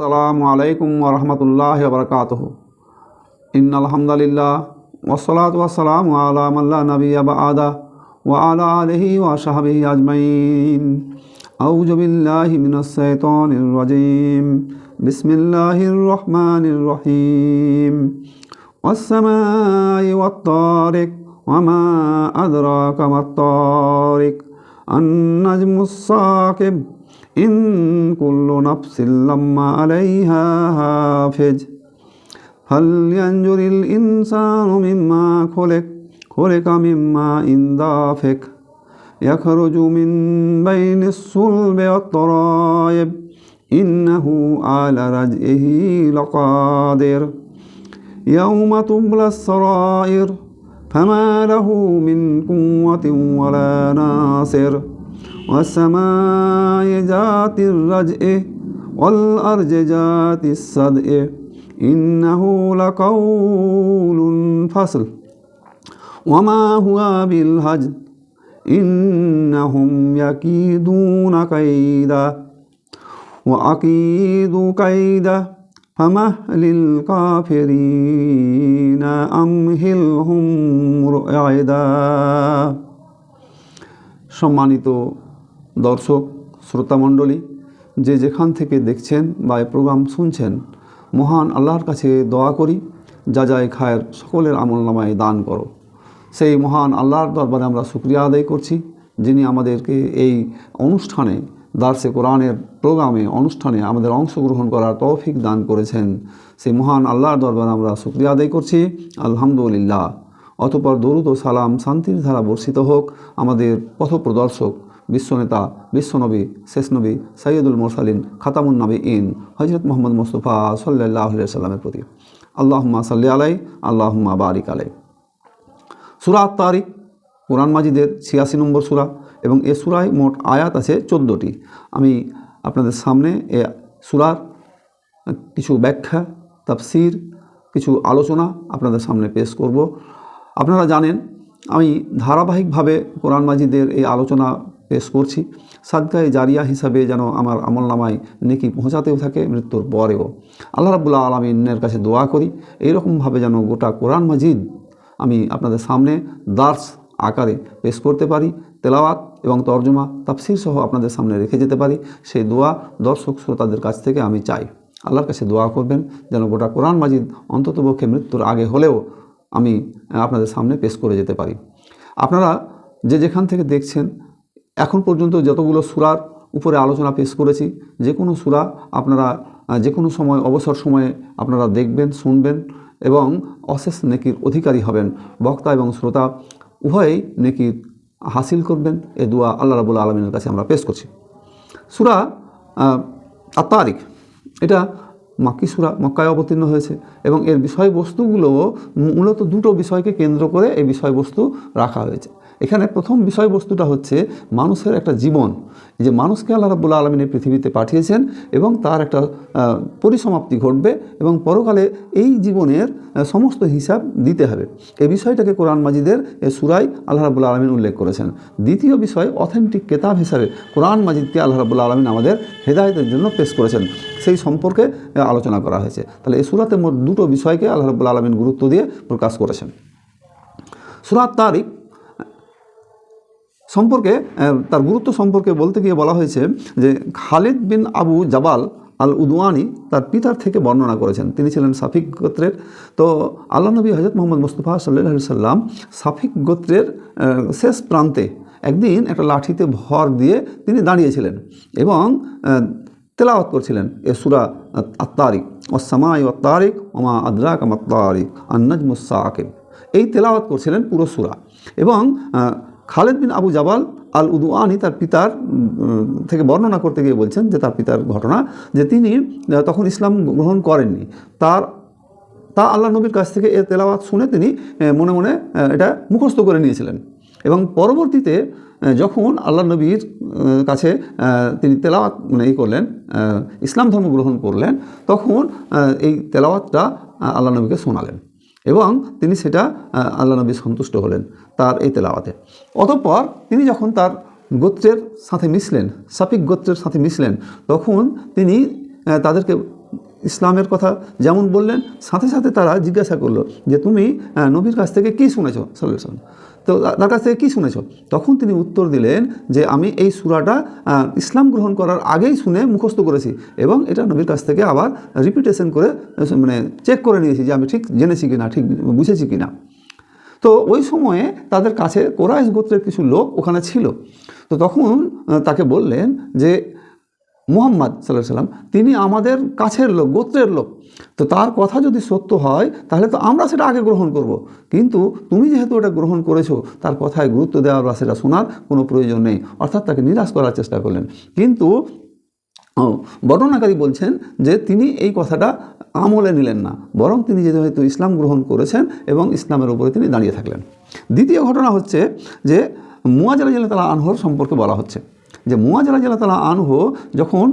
আসসালামু আলাইকুম ওয়া রাহমাতুল্লাহি ওয়া বারাকাতুহু। ইন্নাল হামদালিল্লাহ ওয়াসসালাতু ওয়াসসালামু আলা মান লা নাবিয়্যা বা'দা ওয়া আলা আলিহি ওয়া সাহবিহি আজমাইন। আউযু বিল্লাহি মিনাশ শাইতানির রাজীম। বিসমিল্লাহির রহমানির রহিম। ওয়াস-সামাই ওয়াত-তারিক ওয়া মা আদরাকা মাত-তারিক আন-নাজমুস সাকিব ইন কুল্লু নাফসিন লাম্মা আলাইহা হাফিজ ফালইয়ানজুরিল ইনসানু মিম্মা খুলিকা মিম্মা ইন দাফিক ইয়াখরুজু মিন বাইনিস সুলবি ওয়াত-তারাইব ইন্নাহু আলা রাজইহি লাকাদির ইয়াওমা তুবলাস সারাইর ফামা লাহু মিন কুওয়াতিন ওয়ালা নাসির والسماء ذات الرجع والأرض ذات الصدع إنه لقول فصل وما هو بالهزل إنهم يكيدون كيدا وأكيد كيدا فمهل الكافرين أمهلهم رؤيدا। সম্মানিত দর্শক শ্রোতামণ্ডলী, যে যেখান থেকে দেখছেন বা এই প্রোগ্রাম শুনছেন, মহান আল্লাহর কাছে দোয়া করি যা যায় খায়ের সকলের আমলনামায় দান করো। সেই মহান আল্লাহর দরবারে আমরা শুকরিয়া আদায় করছি, যিনি আমাদেরকে এই অনুষ্ঠানে দার্সে কোরআনের প্রোগ্রামে অনুষ্ঠানে আমাদের অংশগ্রহণ করার তৌফিক দান করেছেন। সেই মহান আল্লাহর দরবারে আমরা শুকরিয়া আদায় করছি, আলহামদুলিল্লাহ। অতঃপর দরুদ ও সালাম শান্তির ধারা বর্ষিত হোক আমাদের পথপ্রদর্শক বিশ্বনেতা বিশ্বনবী শেষ নবী সৈয়দুল মুরসালিন খাতামুন নবীন হযরত মুহাম্মদ মুস্তাফা সাল্লাল্লাহু আলাইহি ওয়াসাল্লামের প্রতি। আল্লাহুম্মা সাল্লি আলাইহি আল্লাহুম্মা বারিক আলাইহি। সূরা আত-তারিক কোরআন মাজিদের 86 নম্বর সূরা এবং এ সূরায় মোট আয়াত আছে 14টি। আমি আপনাদের সামনে এ সূরার কিছু ব্যাখ্যা, তাফসীর, কিছু আলোচনা আপনাদের সামনে পেশ করব। আপনারা জানেন আমি ধারাবাহিকভাবে কোরআন মাজিদের এই আলোচনা পেশ করছি সাদকায়ে জারিয়া হিসাবে, যেন আমার আমলনামায় নেকি পৌঁছাতেও থাকে মৃত্যুর পরেও। আল্লাহ রাব্বুল আলামিনের কাছে দোয়া করি এইরকমভাবে যেন গোটা কোরআন মাজিদ আমি আপনাদের সামনে দার্স আকারে পেশ করতে পারি, তেলাওয়াত এবং তরজমা তাফসীর সহ আপনাদের সামনে রেখে যেতে পারি। সেই দোয়া দর্শক শ্রোতাদের কাছ থেকে আমি চাই। আল্লাহর কাছে দোয়া করবেন যেন গোটা কোরআন মাজিদ অন্ততপক্ষে মৃত্যুর আগে হলেও আমি আপনাদের সামনে পেশ করে যেতে পারি। আপনারা যে যেখান থেকে দেখছেন, এখন পর্যন্ত যতগুলো সূরার উপরে আলোচনা পেশ করেছি, যে কোনো সূরা আপনারা যে কোনো সময় অবসর সময়ে আপনারা দেখবেন, শুনবেন এবং অশেষ নেকির অধিকারী হবেন। বক্তা এবং শ্রোতা উভয়েই নেকির হাসিল করবেন। এ দোয়া আল্লাহ রাব্বুল আলামিনের কাছে আমরা পেশ করছি। সূরা আত-তারিক এটা মাক্কি সূরা, মক্কায় অবতীর্ণ হয়েছে এবং এর বিষয়বস্তুগুলো মূলত দুটো বিষয়কে কেন্দ্র করে এই বিষয়বস্তু রাখা হয়েছে। এখানে প্রথম বিষয়বস্তুটা হচ্ছে মানুষের একটা জীবন, যে মানুষকে আল্লাহ রাব্বুল আলামিন পৃথিবীতে পাঠিয়েছেন এবং তার একটা পরিসমাপ্তি ঘটবে এবং পরকালে এই জীবনের সমস্ত হিসাব দিতে হবে। এই বিষয়টাকে কোরআন মাজিদের এই সূরায় আল্লাহ রাব্বুল আলামিন উল্লেখ করেছেন। দ্বিতীয় বিষয় অথেন্টিক কিতাব হিসাবে কোরআন মাজিদকে আল্লাহ রাব্বুল আলামিন আমাদের হেদায়েতের জন্য পেশ করেছেন, সেই সম্পর্কে আলোচনা করা হয়েছে। তাহলে এই সূরাতে মোট দুটো বিষয়কে আল্লাহ রাব্বুল আলামিন গুরুত্ব দিয়ে প্রকাশ করেছেন। সূরা আত-তারিক সম্পর্কে তার গুরুত্ব সম্পর্কে বলতে গিয়ে বলা হয়েছে যে খালিদ বিন আবু জাবাল আল উদওয়ানি তার পিতার থেকে বর্ণনা করেছেন। তিনি ছিলেন সাফিক গোত্রের। তো আল্লাহ নবী হযরত মুহাম্মদ মুস্তাফা সাল্লাল্লাহু আলাইহি সাল্লাম সাফিক গোত্রের শেষ প্রান্তে একদিন একটা লাঠিতে ভর দিয়ে তিনি দাঁড়িয়েছিলেন এবং তেলাওয়াত করছিলেন এ সূরা আত-তারিক। ওয়াস-সামাই ওয়াত-তারিক ওয়া মা আদরাকা মাত-তারিক আন-নাজমুস সাকিব। এই তেলাওয়াত করছিলেন পুরো সূরা এবং খালিদ বিন আবু জাবাল আল উদওয়ানি তার পিতার থেকে বর্ণনা করতে গিয়ে বলছেন যে তার পিতার ঘটনা, যে তিনি তখন ইসলাম গ্রহণ করেননি। তা আল্লাহ নবীর কাছ থেকে এ তেলাওয়াত শুনে তিনি মনে মনে এটা মুখস্থ করে নিয়েছিলেন এবং পরবর্তীতে যখন আল্লাহ নবীর কাছে তিনি তেলাওয়াত করলেন, ইসলাম ধর্ম গ্রহণ করলেন, তখন এই তেলাওয়াতটা আল্লাহ নবীকে শোনালেন এবং তিনি সেটা আল্লাহ নবী সন্তুষ্ট হলেন তার এই তেলাওয়াতে। অতঃপর তিনি যখন তার গোত্রের সাথে মিশলেন, সাফিক গোত্রের সাথে মিশলেন, তখন তিনি তাদেরকে ইসলামের কথা যেমন বললেন, সাথে সাথে তারা জিজ্ঞাসা করলো যে তুমি নবীর কাছ থেকে কী শুনেছো সাল্লাল্লাহু আলাইহি ওয়াসাল্লাম, তো তার কাছ থেকে কী শুনেছো? তখন তিনি উত্তর দিলেন যে আমি এই সূরাটা ইসলাম গ্রহণ করার আগেই শুনে মুখস্থ করেছি এবং এটা নবীর কাছ থেকে আবার রিপিটেশন করে মানে চেক করে নিয়েছি যে আমি ঠিক জেনেছি কি না, ঠিক বুঝেছি কি না। তো ওই সময়ে তাদের কাছে কোরাইশ গোত্রের কিছু লোক ওখানে ছিল। তো তখন তাকে বললেন যে মুহাম্মদ সাল্লাল্লাহু আলাইহি ওয়াসাল্লাম তিনি আমাদের কাছের লোক, গোত্রের লোক, তো তার কথা যদি সত্য হয় তাহলে তো আমরা সেটা আগে গ্রহণ করব, কিন্তু তুমি যেহেতু এটা গ্রহণ করেছো তার কথায় গুরুত্ব দেওয়ার বা সেটা শোনার কোনো প্রয়োজন নেই, অর্থাৎ তাকে নিরাশ করার চেষ্টা করলেন। কিন্তু বর্ণনাকারী বলছেন যে তিনি এই কথাটা আমলে নিলেন না, বরং তিনি যেহেতু ইসলাম গ্রহণ করেছেন এবং ইসলামের উপরে তিনি দাঁড়িয়ে থাকলেন। দ্বিতীয় ঘটনা হচ্ছে যে মুয়াজ রাদিয়াল্লাহু তাআলা আনহুর সম্পর্কে বলা হচ্ছে যে মুয়াজ রাদিয়াল্লাহু তাআলা আনহু যখন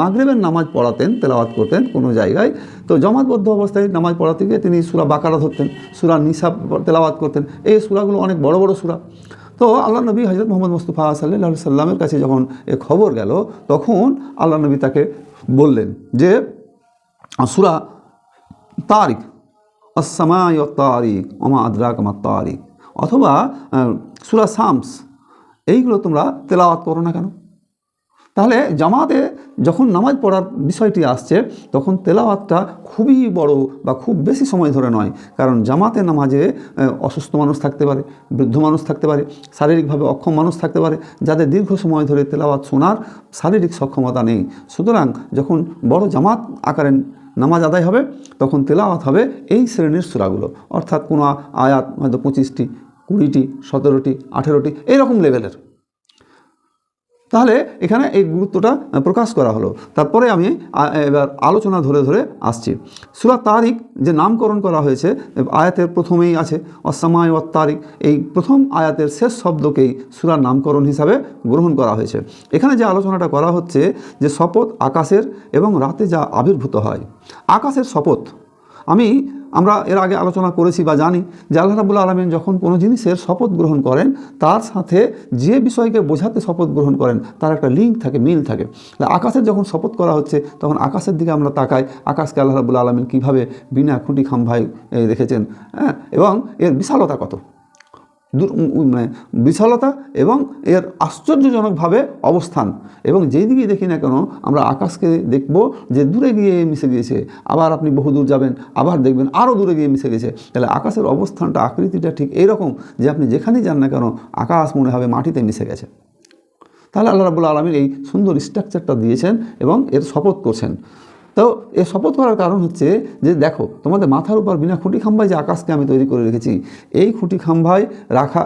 মাগরিবের নামাজ পড়াতেন, তেলাওয়াত করতেন কোনো জায়গায়, তো জমাতবদ্ধ অবস্থায় নামাজ পড়াতে গিয়ে তিনি সূরা বাকারা ধরতেন, সূরা নিসা তেলাওয়াত করতেন। এই সূরাগুলো অনেক বড় বড় সূরা। তো আল্লাহ নবী হযরত মুহাম্মদ মুস্তাফা সাল্লাল্লাহু আলাইহি সাল্লামের কাছে যখন এ খবর গেল, তখন আল্লাহ নবী তাকে বললেন যে সূরা তারিক, আস-সামাই ওয়াত তারিক ওয়া মা আদরাকা মাত তারিক, অথবা সূরা শামস, এইগুলো তোমরা তেলাওয়াত করো না কেন? তাহলে জামাতে যখন নামাজ পড়ার বিষয়টি আসছে তখন তেলাওয়াতটা খুবই বড় বা খুব বেশি সময় ধরে নয়, কারণ জামাতে নামাজে অসুস্থ মানুষ থাকতে পারে, বৃদ্ধ মানুষ থাকতে পারে, শারীরিকভাবে অক্ষম মানুষ থাকতে পারে, যাদের দীর্ঘ সময় ধরে তেলাওয়াত শোনার শারীরিক সক্ষমতা নেই। সুতরাং যখন বড় জামাত আকারে নামাজ আদায় হবে তখন তেলাওয়াত হবে এই শ্রেণীর সূরাগুলো, অর্থাৎ কোনো আয়াত হয়তো 25টি, 20টি, 17টি, 18টি এইরকম লেভেলের। তাহলে এখানে এই গুরুত্বটা প্রকাশ করা হলো। তারপরে আমি এবার আলোচনা ধরে ধরে আসছি। সূরা তারিক যে নামকরণ করা হয়েছে আয়াতের প্রথমেই আছে অস-সামাই ওয়াত তারিক, এই প্রথম আয়াতের শেষ শব্দকেই সূরার নামকরণ হিসাবে গ্রহণ করা হয়েছে। এখানে যে আলোচনাটা করা হচ্ছে যে শপথ আকাশের এবং রাতে যা আবির্ভূত হয়, আকাশের শপথ আমরা এর আগে আলোচনা করেছি বা জানি যে আল্লাহ রাব্বুল আলামিন যখন কোনো জিনিসের শপথ গ্রহণ করেন তার সাথে যে বিষয়কে বোঝাতে শপথ গ্রহণ করেন তার একটা লিঙ্ক থাকে, মিল থাকে। আকাশের যখন শপথ করা হচ্ছে তখন আকাশের দিকে আমরা তাকাই, আকাশকে আল্লাহ রাব্বুল আলামিন কীভাবে বিনা খুঁটি খাম্ভায় রেখেছেন, এবং এর বিশালতা কত, মানে বিশালতা এবং এর আশ্চর্যজনকভাবে অবস্থান, এবং যেই দিকেই দেখি না কেন আমরা আকাশকে দেখব যে দূরে গিয়ে মিশে গিয়েছে, আবার আপনি বহুদূর যাবেন আবার দেখবেন আরও দূরে গিয়ে মিশে গেছে। তাহলে আকাশের অবস্থানটা, আকৃতিটা ঠিক এইরকম যে আপনি যেখানেই যান না কেন আকাশ মনে হবে মাটিতে মিশে গেছে। তাহলে আল্লাহ রাব্বুল আলামিন এই সুন্দর স্ট্রাকচারটা দিয়েছেন এবং এর শপথ করছেন। তো এ শপথ করার কারণ হচ্ছে যে দেখো তোমাদের মাথার উপর বিনা খুঁটি খাম্বায় যে আকাশকে আমি তৈরি করে রেখেছি, এই খুঁটি খাম্বায় রাখা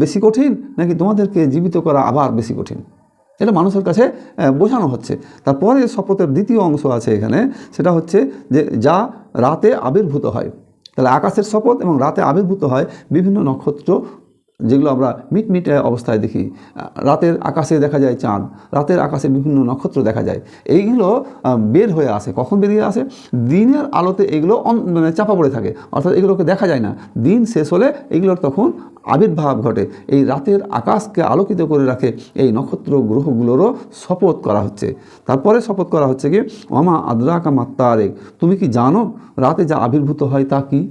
বেশি কঠিন নাকি তোমাদেরকে জীবিত করা আবার বেশি কঠিন, এটা মানুষের কাছে বোঝানো হচ্ছে। তারপরে শপথের দ্বিতীয় অংশ আছে এখানে, সেটা হচ্ছে যে যা রাতে আবির্ভূত হয়। তাহলে আকাশের শপথ এবং রাতে আবির্ভূত হয় বিভিন্ন নক্ষত্র, যেগুলো আমরা মিটমিটে অবস্থায় দেখি। রাতের আকাশে দেখা যায় চাঁদ, রাতের আকাশে বিভিন্ন নক্ষত্র দেখা যায়। এইগুলো বের হয়ে আসে, কখন বেরিয়ে আসে? দিনের আলোতে এগুলো মানে চাপা পড়ে থাকে, অর্থাৎ এগুলোকে দেখা যায় না। দিন শেষ হলে এগুলোর তখন আবির্ভাব ঘটে। এই রাতের আকাশকে আলোকিত করে রাখে এই নক্ষত্র গ্রহগুলোরও শপথ করা হচ্ছে। তারপরে শপথ করা হচ্ছে কি ওয়া মা আদরাকা মাত তারিক, তুমি কি জানো রাতে যা আবির্ভূত হয় তা কি?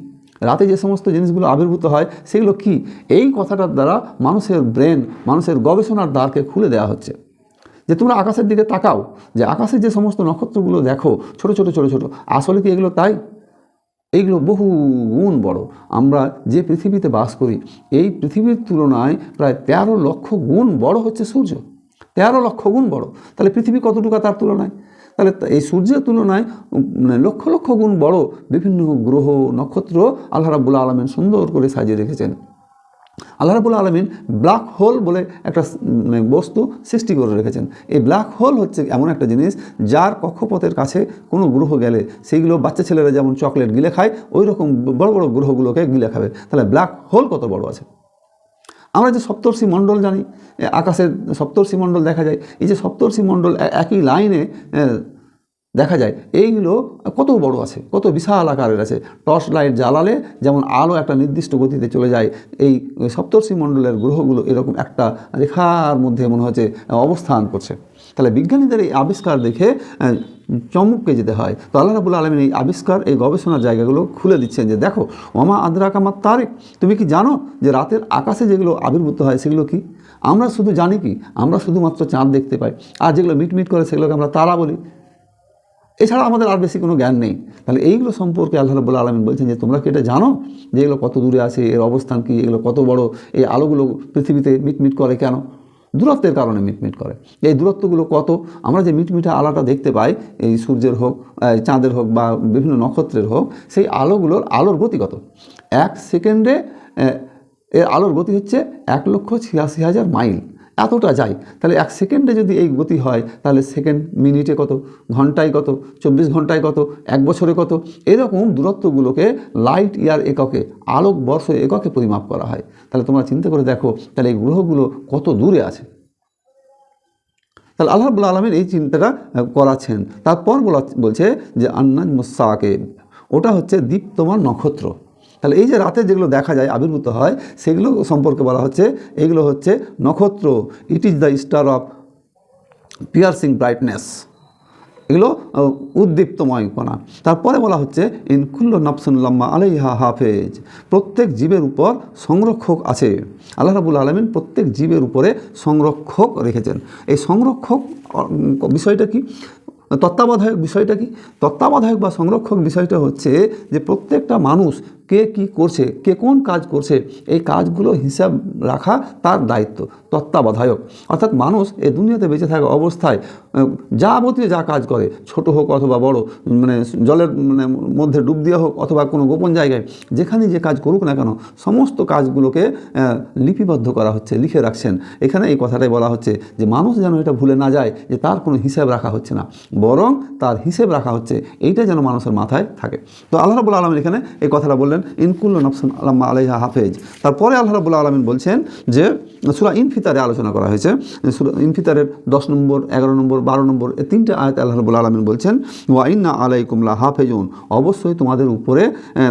রাতে যে সমস্ত জিনিসগুলো আবির্ভূত হয় সেগুলো কি? এই কথাটার দ্বারা মানুষের ব্রেন, মানুষের গবেষণার দ্বারকে খুলে দেওয়া হচ্ছে। যে তোমরা আকাশের দিকে তাকাও, যে আকাশে যে সমস্ত নক্ষত্রগুলো দেখো ছোট ছোট ছোট ছোট, আসলে কি এগুলো তাই? এইগুলো বহু গুণ বড়। আমরা যে পৃথিবীতে বাস করি এই পৃথিবীর তুলনায় প্রায় 13 লক্ষ গুণ বড় হচ্ছে সূর্য, 13 লক্ষ গুণ বড়। তাহলে পৃথিবী কতটুকু তার তুলনায়? তাহলে এই সূর্যের তুলনায় লক্ষ লক্ষ গুণ বড় বিভিন্ন গ্রহ নক্ষত্র আল্লাহ রাব্বুল আলামিন সুন্দর করে সাজিয়ে রেখেছেন। আল্লাহ রাব্বুল আলামিন ব্ল্যাক হোল বলে একটা বস্তু সৃষ্টি করে রেখেছেন। এই ব্ল্যাক হোল হচ্ছে এমন একটা জিনিস যার কক্ষপথের কাছে কোনো গ্রহ গেলে সেইগুলো বাচ্চা ছেলেরা যেমন চকলেট গিলে খায় ওই রকম বড় বড় গ্রহগুলোকে গিলে খাবে। তাহলে ব্ল্যাক হোল কত বড় আছে? আমরা যে সপ্তর্ষি মণ্ডল জানি, আকাশের সপ্তর্ষি মণ্ডল দেখা যায়, এই যে সপ্তর্ষি মণ্ডল একই লাইনে দেখা যায়, এইগুলো কত বড় আছে, কত বিশাল আকারের আছে। টর্চ লাইট জ্বালালে যেমন আলো একটা নির্দিষ্ট গতিতে চলে যায়, এই সপ্তর্ষি মণ্ডলের গ্রহগুলো এরকম একটা রেখার মধ্যে মনে হচ্ছে অবস্থান করছে। তাহলে বিজ্ঞানীদের এই আবিষ্কার দেখে চমকে যেতে হয়। তো আল্লাহ রাব্বুল আলামিন এই আবিষ্কার, এই গবেষণার জায়গাগুলো খুলে দিচ্ছেন যে দেখো, ওমা আদরাকা মা তারিক, তুমি কি জানো যে রাতের আকাশে যেগুলো আবির্ভূত হয় সেগুলো কি? আমরা শুধু জানি কি, আমরা শুধুমাত্র চাঁদ দেখতে পাই, আর যেগুলো মিটমিট করে সেগুলোকে আমরা তারা বলি, এছাড়া আমাদের আর বেশি কোনো জ্ঞান নেই। তাহলে এইগুলো সম্পর্কে আল্লাহ রাব্বুল আলামিন বলছেন যে তোমরা কি এটা জানো যে এগুলো কত দূরে আছে, এর অবস্থান কী, এগুলো কত বড়, এই আলোগুলো পৃথিবীতে মিটমিট করে কেন? দূরত্বের কারণে মিটমিট করে। এই দূরত্বগুলো কত? আমরা যে মিটমিটে আলোটা দেখতে পাই, এই সূর্যের হোক, চাঁদের হোক বা বিভিন্ন নক্ষত্রের হোক, সেই আলোর গতি কত? 1 সেকেন্ডে এর আলোর গতি হচ্ছে 1,86,000 মাইল, এতটা যায়। তাহলে 1 সেকেন্ডে যদি এই গতি হয়, তাহলে সেকেন্ড মিনিটে কত, ঘন্টায় কত, 24 ঘন্টায় কত, 1 বছরে কত? এরকম দূরত্বগুলোকে লাইট ইয়ার এককে, আলোকবর্ষ এককে পরিমাপ করা হয়। তাহলে তোমরা চিন্তা করে দেখো, তাহলে এই গ্রহগুলো কত দূরে আছে। তাহলে আল্লাহ রাব্বুল আলামিন এই চিন্তাটা করাচ্ছেন। তারপর বলছে যে আন-নাজমুস সাকিব, ওটা হচ্ছে দীপ্তমান নক্ষত্র। তাহলে এই যে রাতে যেগুলো দেখা যায়, আবির্ভূত হয়, সেগুলো সম্পর্কে বলা হচ্ছে এগুলো হচ্ছে নক্ষত্র। It is the star of piercing brightness, এগুলো উদ্দীপ্তময় কণা। তারপরে বলা হচ্ছে ইন কুল্লু নাফসিন লাম্মা আলাইহা হাফেজ, প্রত্যেক জীবের উপর সংরক্ষক আছে। আল্লাহ রাব্বুল আলামিন প্রত্যেক জীবের উপরে সংরক্ষক রেখেছেন। এই সংরক্ষক বিষয়টা কি? তত্ত্বাবধায়ক বিষয়টা কি? তত্ত্বাবধায়ক বা সংরক্ষক বিষয়টা হচ্ছে যে প্রত্যেকটা মানুষ কে কী করছে, কে কোন কাজ করছে, এই কাজগুলো হিসাব রাখা তার দায়িত্ব। তত্ত্বাবধায়ক অর্থাৎ মানুষ এই দুনিয়াতে বেঁচে থাকা অবস্থায় যাবতীয় যা কাজ করে, ছোট হোক অথবা বড়, মানে জলের মধ্যে ডুব দেওয়া হোক অথবা কোনো গোপন জায়গায়, যেখানে যে কাজ করুক না কেন, সমস্ত কাজগুলোকে লিপিবদ্ধ করা হচ্ছে, লিখে রাখছেন। এখানে এই কথাটাই বলা হচ্ছে যে মানুষ যেন এটা ভুলে না যায় যে তার কোনো হিসাব রাখা হচ্ছে না, বরং তার হিসেব রাখা হচ্ছে, এইটা যেন মানুষের মাথায় থাকে। তো আল্লাহ রাব্বুল আলামিন এখানে এই কথাটা বললেন ইন কুল্লু নাফসিন লাম্মা আলাইহা হাফেজ। তারপরে আল্লাহ রাব্বুল আলামিন বলছেন যে সূরা ইনফিতারে আলোচনা করা হয়েছে, সূরা ইনফিতারের 10 নম্বর, 11 নম্বর, 12 নম্বর, এই 3টে আয়াতে আল্লাহ রাব্বুল আলামিন বলছেন ওয়া ইন্না আলাইকুম লাহাফেজুন, অবশ্যই তোমাদের উপরে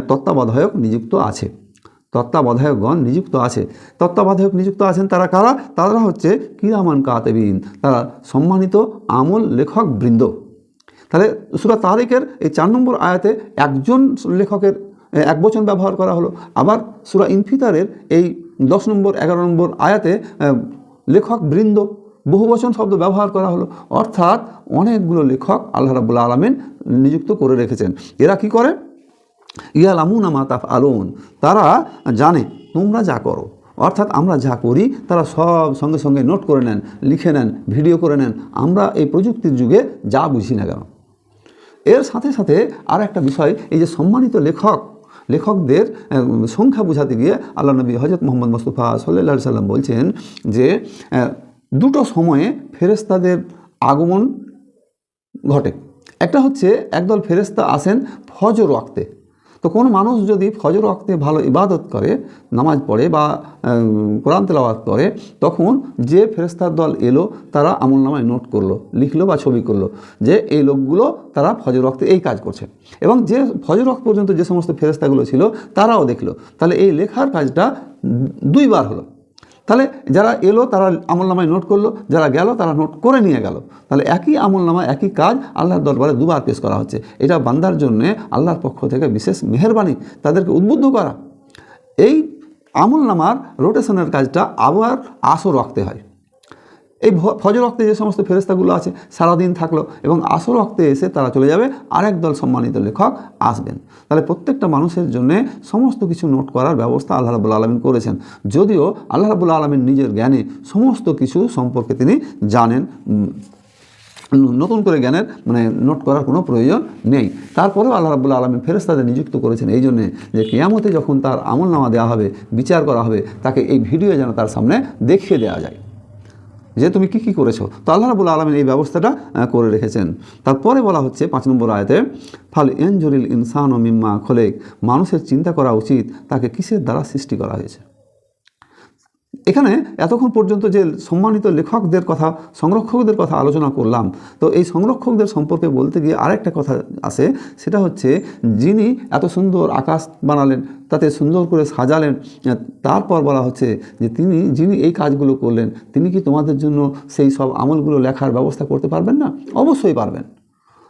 তত্ত্বাবধায়ক নিযুক্ত আছে, তত্ত্বাবধায়কগণ নিযুক্ত আছে। তত্ত্বাবধায়ক নিযুক্ত আছেন তারা কারা? তারা হচ্ছে কিরামান কাতিবিন, তারা সম্মানিত আমল লেখক বৃন্দ। তাহলে সূরা তারিকের এই 4 নম্বর আয়াতে একজন লেখকের একবচন ব্যবহার করা হলো, আবার সূরা ইনফিতারের এই 10 নম্বর, 11 নম্বর আয়াতে লেখক বৃন্দ বহুবচন শব্দ ব্যবহার করা হলো। অর্থাৎ অনেকগুলো লেখক আল্লাহ রাব্বুল আলামিন নিযুক্ত করে রেখেছেন। এরা কি করে? ইয়ালামুনা মা তাফআলুন, তারা জানে তোমরা যা করো। অর্থাৎ আমরা যা করি তারা সব সঙ্গে সঙ্গে নোট করে নেন, লিখে নেন, ভিডিও করে নেন। আমরা এই প্রযুক্তির যুগে যা বুঝি না কেন। এর সাথে সাথে আর একটা বিষয়, এই যে সম্মানিত লেখকদের সংখ্যা বোঝাতে গিয়ে আল্লাহ নবী হযরত মুহাম্মদ মুস্তাফা সাল্লাল্লাহু আলাইহি সাল্লাম বলছেন যে দুটো সময়ে ফেরেশতাদের আগমন ঘটে। একটা হচ্ছে একদল ফেরেশতা আসেন ফজর ওয়াক্তে। তো কোনো মানুষ যদি ফজর ওয়াক্তে ভালো ইবাদত করে, নামাজ পড়ে বা কোরআন তেলাওয়াত করে, তখন যে ফেরেশতার দল এলো তারা আমলনামায় নোট করলো, লিখলো বা ছবি করলো যে এই লোকগুলো তারা ফজর ওয়াক্তে এই কাজ করছে। এবং যে ফজর ওয়াক্ত পর্যন্ত যে সমস্ত ফেরেশতাগুলো ছিল তারাও দেখলো। তাহলে এই লেখার কাজটা 2 বার হলো। তাহলে যারা এলো তারা আমলনামায় নোট করলো, যারা গেল তারা নোট করে নিয়ে গেল। তাহলে একই আমলনামা, একই কাজ আল্লাহর দরবারে 2 বার পেশ করা হচ্ছে। এটা বান্দার জন্যে আল্লাহর পক্ষ থেকে বিশেষ মেহেরবানি, তাদেরকে উদ্বুদ্ধ করা। এই আমলনামার রোটেশনের কাজটা আবার আসর ওয়াক্তে হয়। এই ফজর ওয়াক্তে যে সমস্ত ফেরেশতাগুলো আছে সারাদিন থাকলো এবং আসর ওয়াক্তে এসে তারা চলে যাবে, আরেক দল সম্মানিত লেখক আসবেন। তাহলে প্রত্যেকটা মানুষের জন্যে সমস্ত কিছু নোট করার ব্যবস্থা আল্লাহ রাব্বুল আলামিন করেছেন। যদিও আল্লাহ রাব্বুল আলামিন নিজের জ্ঞানে সমস্ত কিছু সম্পর্কে তিনি জানেন, নতুন করে জ্ঞানের নোট করার কোনো প্রয়োজন নেই। তারপরেও আল্লাহ রাব্বুল আলামিন ফেরেশতাদের নিযুক্ত করেছেন এই জন্যে যে কিয়ামতে যখন তার আমলনামা দেওয়া হবে, বিচার করা হবে, তাকে এই ভিডিও যেন তার সামনে দেখিয়ে দেওয়া যায় যে তুমি কি কি করেছো। তো আল্লাহ রাব্বুল আলামিন এই ব্যবস্থাটা করে রেখেছেন। তারপরে বলা হচ্ছে 5 নম্বর আয়াতে ফাল ইয়ানজুরিল ইনসানু মিম্মা খলেক, মানুষের চিন্তা করা উচিত তাকে কিসের দ্বারা সৃষ্টি করা হয়েছে। এখানে এতক্ষণ পর্যন্ত যে সম্মানিত লেখকদের কথা, সংরক্ষকদের কথা আলোচনা করলাম, তো এই সংরক্ষকদের সম্পর্কে বলতে গিয়ে আরেকটা কথা আছে, সেটা হচ্ছে যিনি এত সুন্দর আকাশ বানালেন, তাতে সুন্দর করে সাজালেন, তারপর বলা হচ্ছে যে যিনি এই কাজগুলো করলেন, তিনি কি তোমাদের জন্য সেই সব আমলগুলো লেখার ব্যবস্থা করতে পারবেন না? অবশ্যই পারবেন।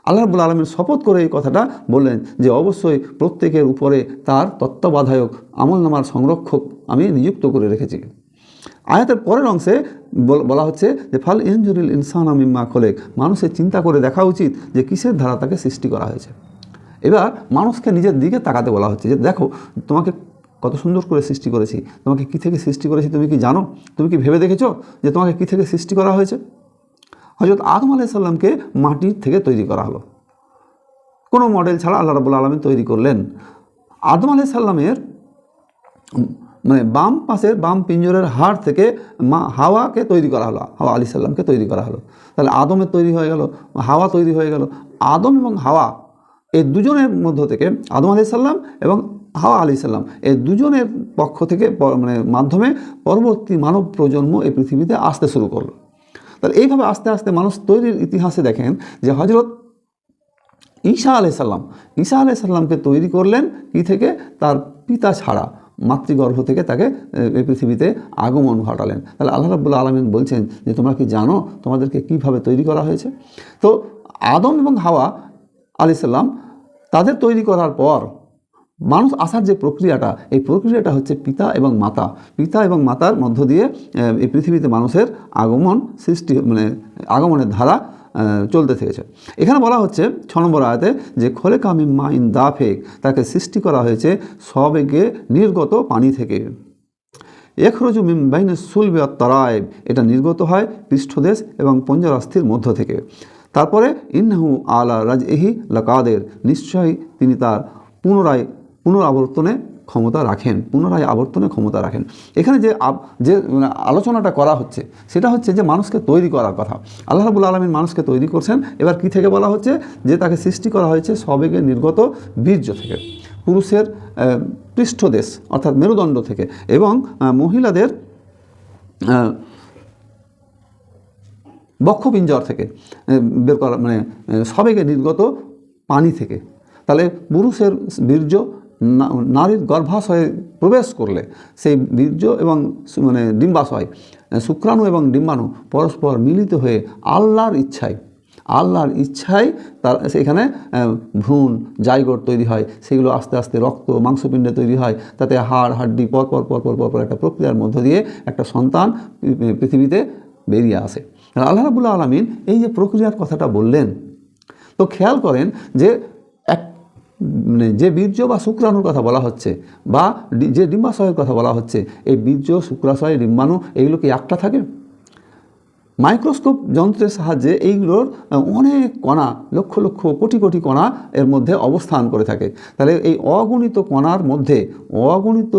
আল্লাহ রাব্বুল আলামিন শপথ করে এই কথাটা বললেন যে অবশ্যই প্রত্যেকের উপরে তার তত্ত্বাবধায়ক আমলনামার সংরক্ষক আমি নিযুক্ত করে রেখেছি। আয়াতের পরের অংশে বলা হচ্ছে যে ফাল ইয়ানজুরিল ইনসানু মিম্মা খলিক, মানুষের চিন্তা করে দেখা উচিত যে কিসের দ্বারা তাকে সৃষ্টি করা হয়েছে। এবার মানুষকে নিজের দিকে তাকাতে বলা হচ্ছে যে দেখো, তোমাকে কত সুন্দর করে সৃষ্টি করেছি, তোমাকে কী থেকে সৃষ্টি করেছি তুমি কি জানো? তুমি কি ভেবে দেখেছো যে তোমাকে কী থেকে সৃষ্টি করা হয়েছে? হযরত আদম আলাইহিস সালামকে মাটির থেকে তৈরি করা হলো, কোনো মডেল ছাড়া আল্লাহ রাব্বুল আলামিন তৈরি করলেন। আদম আলাইহিস সালামের মানে বাম পাশের বাম পিঞ্জরের হাড় থেকে হাওয়াকে তৈরি করা হলো, হাওয়া আলাইহিস সালামকে তৈরি করা হলো। তাহলে আদমের তৈরি হয়ে গেল, হাওয়া তৈরি হয়ে গেল। আদম এবং হাওয়া এই দুজনের মধ্য থেকে, আদম আলাইহিস সালাম এবং হাওয়া আলাইহিস সালাম, এই দুজনের পক্ষ থেকে মানে মাধ্যমে পরবর্তী মানব প্রজন্ম এই পৃথিবীতে আসতে শুরু করলো। তাহলে এইভাবে আস্তে আস্তে মানুষ তৈরির ইতিহাসে দেখেন যে হযরত ঈসা আলাইহিস সালামকে তৈরি করলেন কি থেকে? তার পিতা ছাড়া মাতৃগর্ভ থেকে তাকে এই পৃথিবীতে আগমন ঘটালেন। তাহলে আল্লাহ রাব্বুল আলামিন বলছেন যে তোমরা কি জানো তোমাদেরকে কিভাবে তৈরি করা হয়েছে? তো আদম এবং হাওয়া আলাইহিস সালাম তাদের তৈরি করার পর মানুষ আসার যে প্রক্রিয়াটা, এই প্রক্রিয়াটা হচ্ছে পিতা এবং মাতার মধ্য দিয়ে এই পৃথিবীতে মানুষের আগমন সৃষ্টি, মানে আগমনের ধারা চলতে থেকেছে। এখানে বলা হচ্ছে 6 নম্বর আয়াতে যে খোলেকা মিন মাইন দাফিক, তাকে সৃষ্টি করা হয়েছে সবেগে নির্গত পানি থেকে। ইখরুজু মিন বাইনি সুলবি ওয়াত তারাইব, এটা নির্গত হয় পৃষ্ঠদেশ এবং পঞ্জরাস্থির মধ্য থেকে। তারপরে ইন্নাহু আলা রাজইহি লাকাদের, নিশ্চয়ই তিনি তার পুনরাবর্তনে ক্ষমতা রাখেন। এখানে যে আলোচনাটা করা হচ্ছে সেটা হচ্ছে যে মানুষকে তৈরি করার কথা। আল্লাহ রাব্বুল আলামিন মানুষকে তৈরি করছেন। এবার কি থেকে বলা হচ্ছে? যে তাকে সৃষ্টি করা হয়েছে সবেগে নির্গত বীর্য থেকে, পুরুষের পৃষ্ঠদেশ অর্থাৎ মেরুদণ্ড থেকে, এবং মহিলাদের বক্ষপিঞ্জর থেকে বের করা, মানে সবেগে নির্গত পানি থেকে। তাহলে পুরুষের বীর্য নারীর গর্ভাশয়ে প্রবেশ করলে সেই বীর্য এবং মানে ডিম্বাশয়, শুক্রাণু এবং ডিম্বাণু পরস্পর মিলিত হয়ে আল্লাহর ইচ্ছায় তার সেখানে ভ্রূণ জাইগোট তৈরি হয়। সেগুলো আস্তে আস্তে রক্ত মাংসপিণ্ডে তৈরি হয়, তাতে হাড় হাড্ডি পরপর একটা প্রক্রিয়ার মধ্য দিয়ে একটা সন্তান পৃথিবীতে বেরিয়ে আসে। আল্লাহ রাব্বুল আলামিন এই যে প্রক্রিয়ার কথাটা বললেন, তো খেয়াল করেন যে মানে যে বীর্য বা শুক্রাণুর কথা বলা হচ্ছে বা যে ডিম্বাশয়ের কথা বলা হচ্ছে, এই বীর্য, শুক্রাশয়, ডিম্বাণু এগুলো কি একটা থাকে? মাইক্রোস্কোপ যন্ত্রের সাহায্যে এইগুলোর অনেক কণা, লক্ষ লক্ষ কোটি কোটি কণা এর মধ্যে অবস্থান করে থাকে। তাহলে এই অগণিত কণার মধ্যে, অগণিত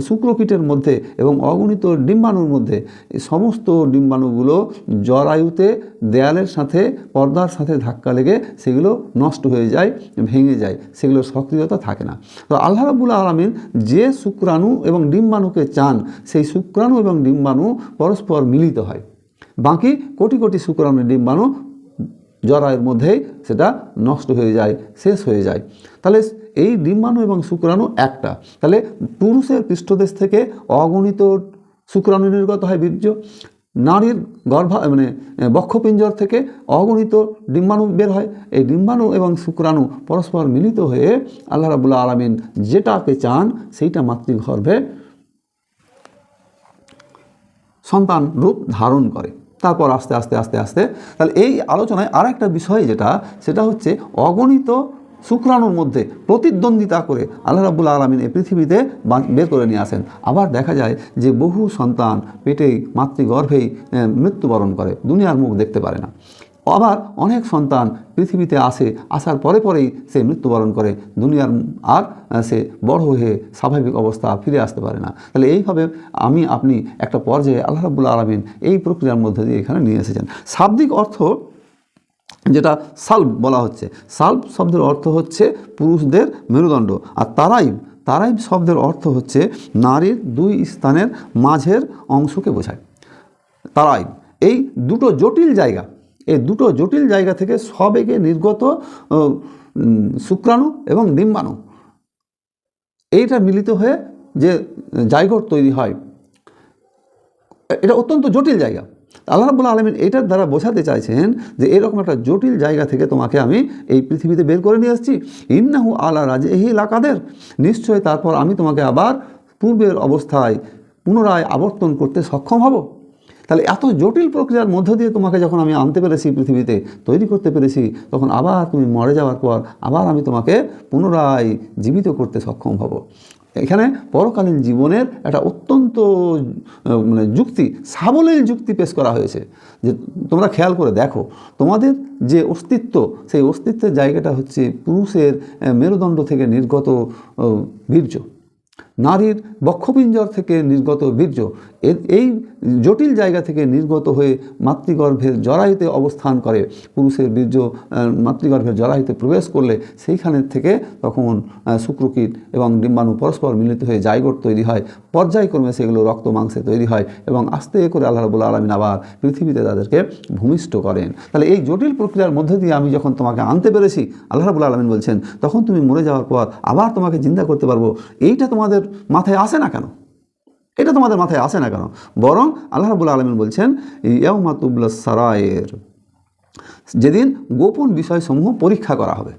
শুক্রকীটের মধ্যে এবং অগণিত ডিম্বাণুর মধ্যে এই সমস্ত ডিম্বাণুগুলো জরায়ুতে দেয়ালের সাথে, পর্দার সাথে ধাক্কা লেগে সেগুলো নষ্ট হয়ে যায়, ভেঙে যায়, সেগুলোর সক্রিয়তা থাকে না। তো আল্লাহ রাব্বুল আলামিন যে শুক্রাণু এবং ডিম্বাণুকে চান, সেই শুক্রাণু এবং ডিম্বাণু পরস্পর মিলিত হয়। বাকি কোটি কোটি শুক্রাণু ডিম্বাণু জরায়ুর মধ্যেই সেটা নষ্ট হয়ে যায়, শেষ হয়ে যায়। তাহলে এই ডিম্বাণু এবং শুক্রাণু একটা। তাহলে পুরুষের পৃষ্ঠদেশ থেকে অগণিত শুক্রাণু নির্গত হয় বীর্য, নারীর মানে বক্ষপিঞ্জর থেকে অগণিত ডিম্বাণু বের হয়। এই ডিম্বাণু এবং শুক্রাণু পরস্পর মিলিত হয়ে আল্লাহ রাব্বুল আলামিন যেটাকে চান সেইটা মাতৃগর্ভে সন্তান রূপ ধারণ করে। তারপর আস্তে আস্তে তাহলে এই আলোচনায় আর একটা বিষয় সেটা হচ্ছে অগণিত শুক্রাণুর মধ্যে প্রতিদ্বন্দ্বিতা করে আল্লাহ রাব্বুল আলামিন এই পৃথিবীতে বের করে নিয়ে আসেন। আবার দেখা যায় যে বহু সন্তান পেটেই, মাতৃগর্ভেই মৃত্যুবরণ করে, দুনিয়ার মুখ দেখতে পারে না। আবার অনেক সন্তান পৃথিবীতে আসার পরেই সে মৃত্যুবরণ করে, দুনিয়ার আর সে বড় হয়ে স্বাভাবিক অবস্থা ফিরে আসতে পারে না। তাহলে এইভাবে আপনি একটা পর্যায়ে আল্লাহ রাব্বুল আলামিন এই প্রক্রিয়ার মধ্যে দিয়ে এখানে নিয়ে এসেছেন। শাব্দিক অর্থ যেটা সালব বলা হচ্ছে, সালব শব্দের অর্থ হচ্ছে পুরুষদের মেরুদণ্ড, আর তারাইব শব্দের অর্থ হচ্ছে নারীর দুই স্থানের মাঝের অংশকে বোঝায়। তারাইব এই দুটো জটিল জায়গা, এই দুটো জটিল জায়গা থেকে সবেগে নির্গত শুক্রাণু এবং ডিম্বাণু এইটা মিলিত হয়ে যে জাইগোট তৈরি হয়, এটা অত্যন্ত জটিল জায়গা। আল্লাহ রাব্বুল আলামিন এটার দ্বারা বোঝাতে চাইছেন যে এরকম একটা জটিল জায়গা থেকে তোমাকে আমি এই পৃথিবীতে বের করে নিয়ে আসছি। ইন্নাহু আলা রাজইহি লাকাদের, নিশ্চয় তারপর আমি তোমাকে আবার পূর্বের অবস্থায় পুনরায় আবর্তন করতে সক্ষম হব। তাহলে এত জটিল প্রক্রিয়ার মধ্য দিয়ে তোমাকে যখন আমি আনতে পেরেছি, পৃথিবীতে তৈরি করতে পেরেছি, তখন আবার তুমি মরে যাওয়ার পর আবার আমি তোমাকে পুনরায় জীবিত করতে সক্ষম হব। এখানে পরকালীন জীবনের একটা অত্যন্ত যুক্তি, সাবলীল যুক্তি পেশ করা হয়েছে। যে তোমরা খেয়াল করে দেখো, তোমাদের যে অস্তিত্ব, সেই অস্তিত্বের জায়গাটা হচ্ছে পুরুষের মেরুদণ্ড থেকে নির্গত বীর্য, নারীর বক্ষপিঞ্জর থেকে নির্গত বীর্য, এই জটিল জায়গা থেকে নির্গত হয়ে মাতৃগর্ভের জরায়ুতে অবস্থান করে। পুরুষের বীর্য মাতৃগর্ভের জরায়ুতে প্রবেশ করলে সেইখানের থেকে তখন শুক্রকীট এবং ডিম্বাণু পরস্পর মিলিত হয়ে জাইগোট তৈরি হয়। পর্যায়ক্রমে সেগুলো রক্ত মাংসে তৈরি হয় এবং আস্তে করে আল্লাহ রাব্বুল আলামিন আবার পৃথিবীতে তাদেরকে ভূমিষ্ঠ করেন। তাহলে এই জটিল প্রক্রিয়ার মধ্যে দিয়ে আমি যখন তোমাকে আনতে পেরেছি, আল্লাহ রাব্বুল আলামিন বলছেন, তখন তুমি মরে যাওয়ার পর আবার তোমাকে জিন্দা করতে পারবো। এইটা তোমাদের মাথায় আসে না কেন? এটা তোমাদের মাথায় আসে না কেন? বরং আল্লাহ রাব্বুল আলামিন বলছেন, ইয়াউমা তুবলাস সারায়ের, যেদিন গোপন বিষয়সমূহ পরীক্ষা করা হবে।